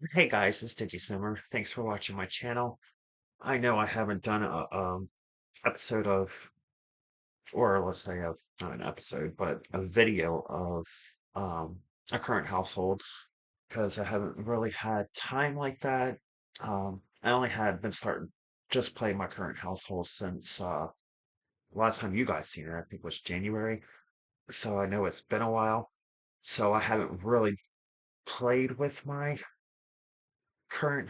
Hey guys, it's Simmer. Thanks for watching my channel. I know I haven't done a episode of, or let's say of not an episode, but a video of um a current household because I haven't really had time like that. I only had been starting just playing my current household since last time you guys seen it, I think was January. So I know it's been a while. So I haven't really played with my current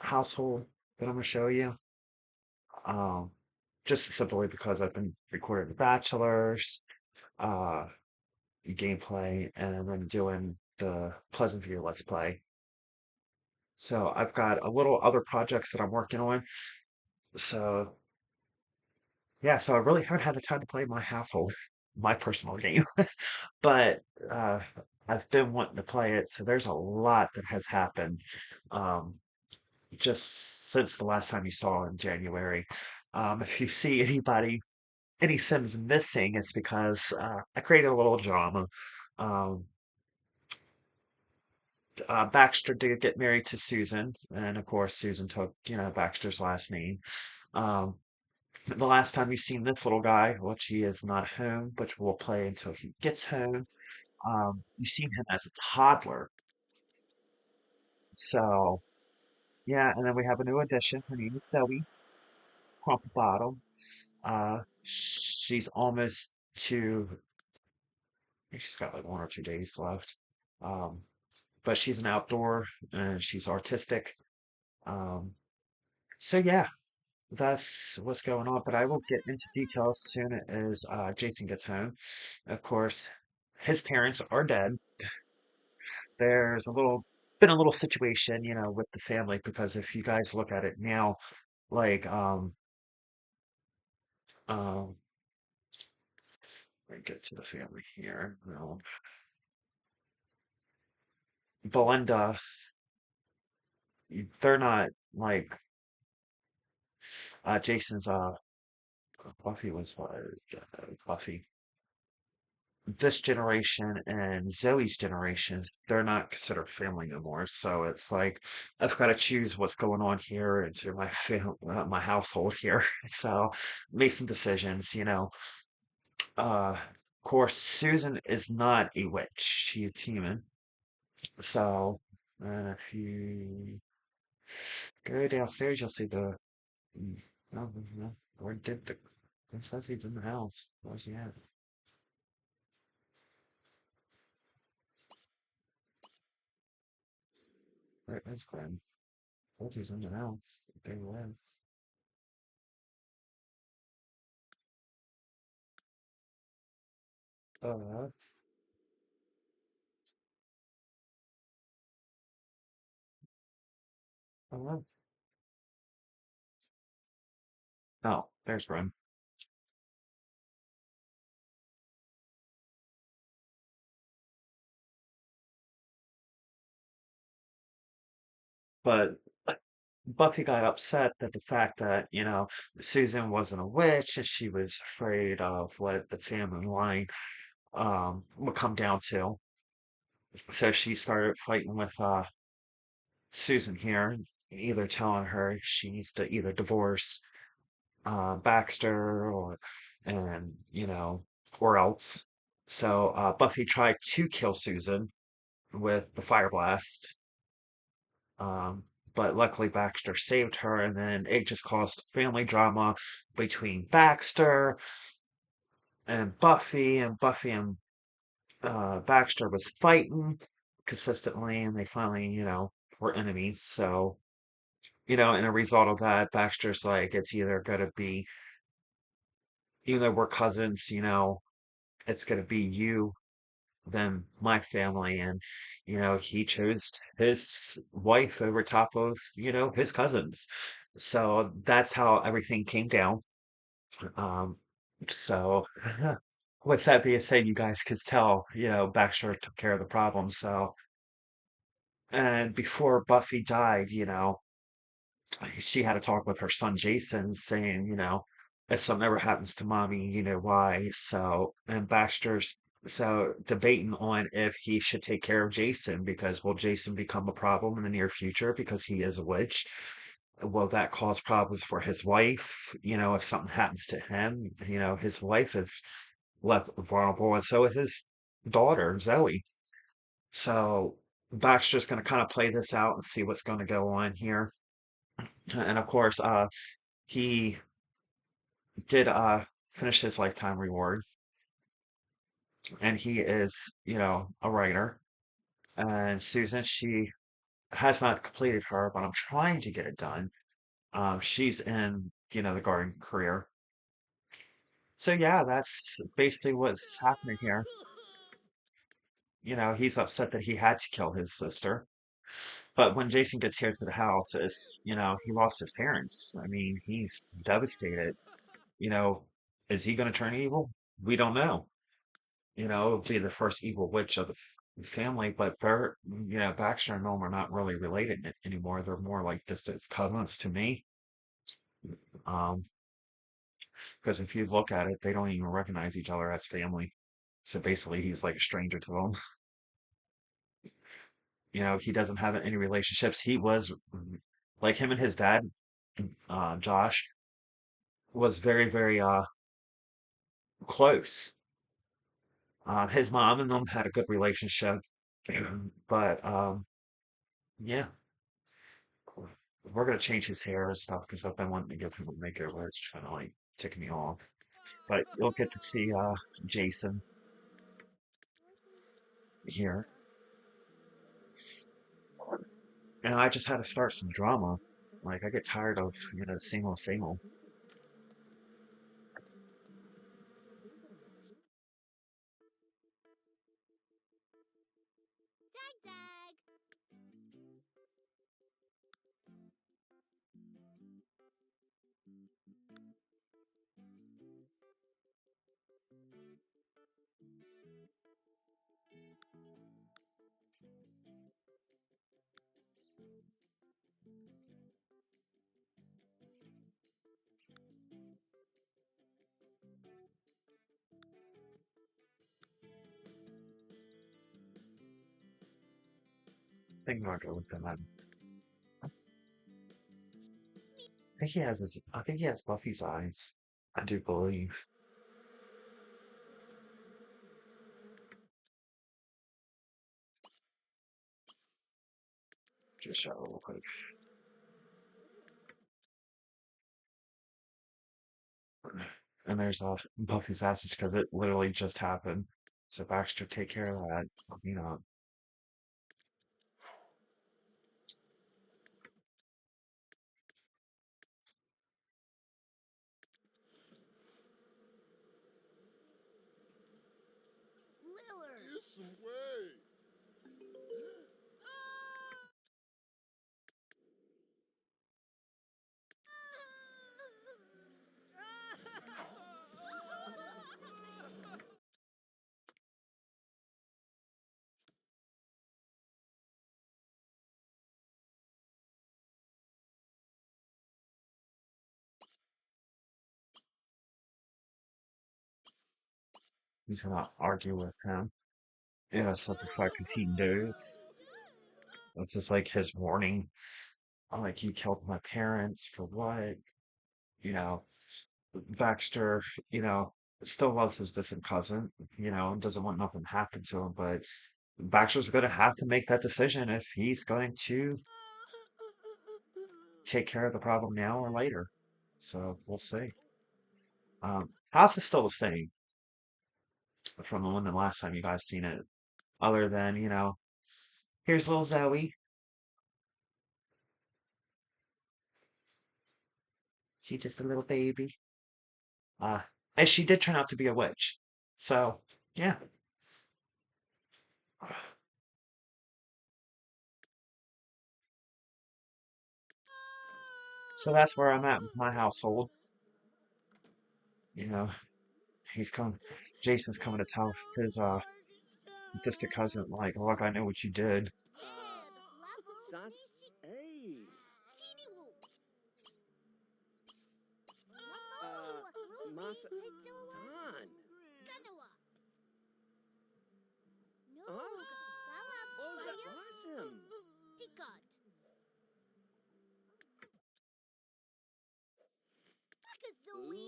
household that I'm gonna show you. Um, just simply because I've been recording The Bachelors, uh, gameplay, and then doing the Pleasant View Let's Play. So I've got a little other projects that I'm working on. So yeah, so I really haven't had the time to play my household, my personal game. But uh, I've been wanting to play it, so there's a lot that has happened. Um, just since the last time you saw in January. If you see any Sims missing, it's because I created a little drama. Um, Baxter did get married to Susan, and of course, Susan took, Baxter's last name. Um, the last time you've seen this little guy, which he is not home, which we'll play until he gets home, you've seen him as a toddler. So, yeah, and then we have a new addition. Her name is Zoe Crumplebottom. She's almost to, I think she's got like 1 or 2 days left. Um, but she's an outdoor and she's artistic. Um, so yeah, that's what's going on. But I will get into details as soon as Jason gets home. Of course, his parents are dead. There's been a little situation, with the family because if you guys look at it now, like um, let me get to the family here. Belinda, they're not like Jason's Buffy was Buffy. This generation and Zoe's generation, they're not considered family no more. So it's like I've got to choose what's going on here into my household here. So make some decisions. Of course, Susan is not a witch; she's human. So if you go downstairs, you'll see the. No, no, where did the? It says he's in the house. Where's he at? Where is Glenn? Told he's in the house. They live. Uh, uh, oh, there's Grim. But Buffy got upset that the fact that, Susan wasn't a witch and she was afraid of what the family line would come down to. So she started fighting with Susan here, either telling her she needs to either divorce Baxter or else. So Buffy tried to kill Susan with the fire blast. Um, but luckily Baxter saved her, and then it just caused family drama between Baxter and Buffy and Baxter was fighting consistently, and they finally, were enemies. So, in a result of that, Baxter's like, it's either gonna be, even though we're cousins, it's gonna be you than my family, and he chose his wife over top of his cousins. So that's how everything came down. um so with that being said, you guys could tell Baxter took care of the problem. So, and before Buffy died, she had a talk with her son Jason saying, if something ever happens to mommy, you know why. So, and Baxter's So debating on if he should take care of Jason because will Jason become a problem in the near future because he is a witch? Will that cause problems for his wife? If something happens to him, his wife is left vulnerable, and so is his daughter, Zoe. So Baxter's going to kind of play this out and see what's going to go on here. And of course, he did finish his lifetime reward, and he is, a writer. And Susan, she has not completed her, but I'm trying to get it done. She's in, the garden career. So yeah, that's basically what's happening here. He's upset that he had to kill his sister. But when Jason gets here to the house, he lost his parents. I mean, he's devastated. You know, is he going to turn evil? We don't know. It'll be the first evil witch of the family, but Baxter and Gnome are not really related anymore. They're more like distant cousins to me. Um, because if you look at it, they don't even recognize each other as family. So basically, he's like a stranger to them. He doesn't have any relationships. He was like him and his dad, Josh, was very, very close. His mom and them had a good relationship, but yeah, we're gonna change his hair and stuff because I've been wanting to give him a makeover. It's kind of like ticking me off. But you'll get to see Jason here, and I just had to start some drama. Like I get tired of same old same old. I think I'll go with them. I think he has Buffy's eyes. I do believe. Just show real quick. And there's Buffy's assets because it literally just happened. So Baxter, take care of that. You know, There's some way. he's gonna argue with him. Simplify because he knows. This is like his warning. Like, you killed my parents for what? You know, Baxter, you know, still loves his distant cousin, and doesn't want nothing to happen to him, but Baxter's going to have to make that decision if he's going to take care of the problem now or later. So we'll see. House is still the same from the last time you guys seen it, other than, here's little Zoe. She's just a little baby. Uh, and she did turn out to be a witch. So, yeah. So that's where I'm at with my household. You know, he's coming, Jason's coming to tell his distant cousin, like, look, I know what you did. Hey. Masa. Tan. Ooh.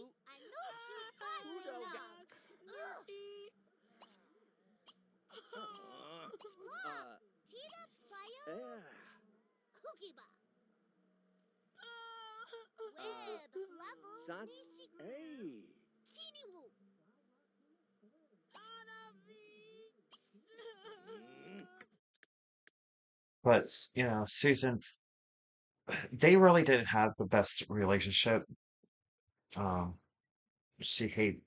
Yeah. Sans. Hey. But, Susan, they really didn't have the best relationship. Um, she hate.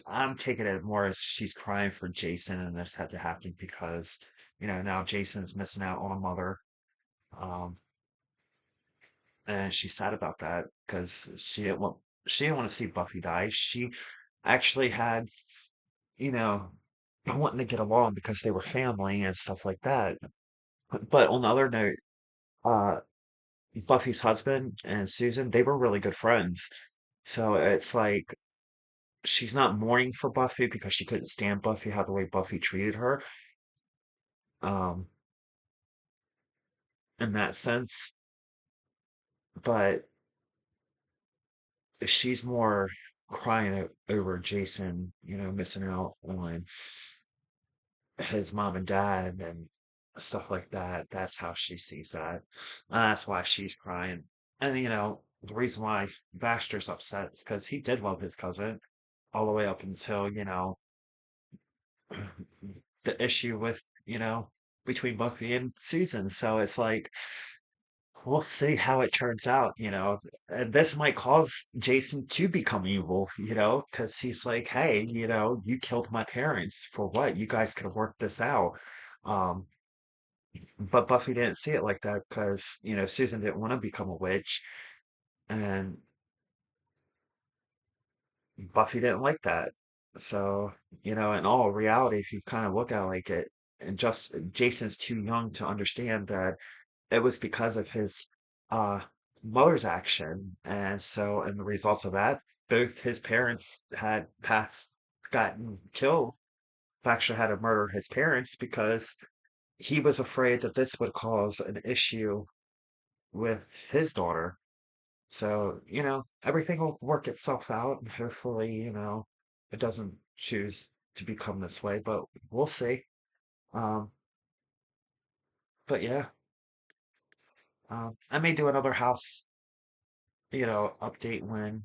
I'm taking it more as she's crying for Jason, and this had to happen because, now Jason's missing out on a mother. Um, and she's sad about that because she didn't want to see Buffy die. She actually had, you know, wanting to get along because they were family and stuff like that. But on the other note, uh, Buffy's husband and Susan, they were really good friends. So it's like she's not mourning for Buffy because she couldn't stand Buffy, how the way Buffy treated her, um, in that sense. But she's more crying over Jason, missing out on his mom and dad and stuff like that. That's how she sees that. That's why she's crying. And, the reason why Baxter's upset is because he did love his cousin all the way up until, the issue with, between Buffy and Susan. So it's like, we'll see how it turns out. And this might cause Jason to become evil, because he's like, hey, you killed my parents for what? You guys could have worked this out. Um, but Buffy didn't see it like that because, Susan didn't want to become a witch. And Buffy didn't like that. So, in all reality, if you kind of look at it like it, and just Jason's too young to understand that it was because of his uh mother's action. And so, and the results of that, both his parents had gotten killed. Baxter had to murder his parents because he was afraid that this would cause an issue with his daughter. So, everything will work itself out, and hopefully, it doesn't choose to become this way, but we'll see. Um, but yeah, I may do another house, update when,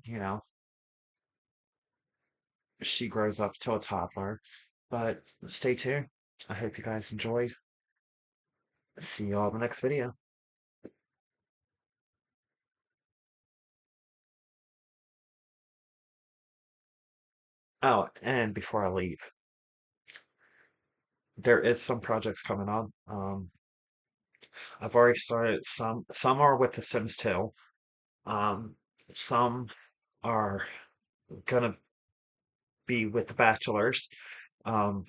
she grows up to a toddler. But stay tuned. I hope you guys enjoyed. See you all in the next video. Oh, and before I leave, there is some projects coming on. I've already started some. Some are with The Sims 2. Um, some are gonna be with The Bachelors. Um,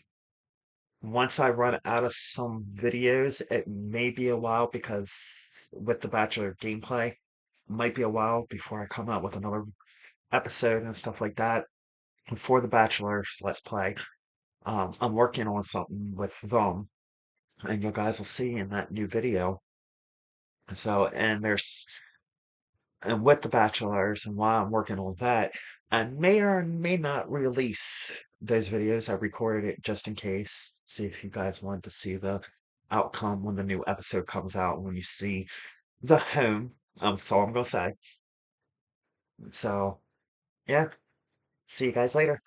once I run out of some videos, it may be a while because with The Bachelor gameplay, might be a while before I come out with another episode and stuff like that. For The Bachelor's Let's Play, I'm working on something with them, and you guys will see in that new video. So, and with The Bachelors, and while I'm working on that, I may or may not release those videos. I recorded it just in case. See if you guys wanted to see the outcome when the new episode comes out, when you see the home. That's all I'm gonna say. So, yeah, see you guys later.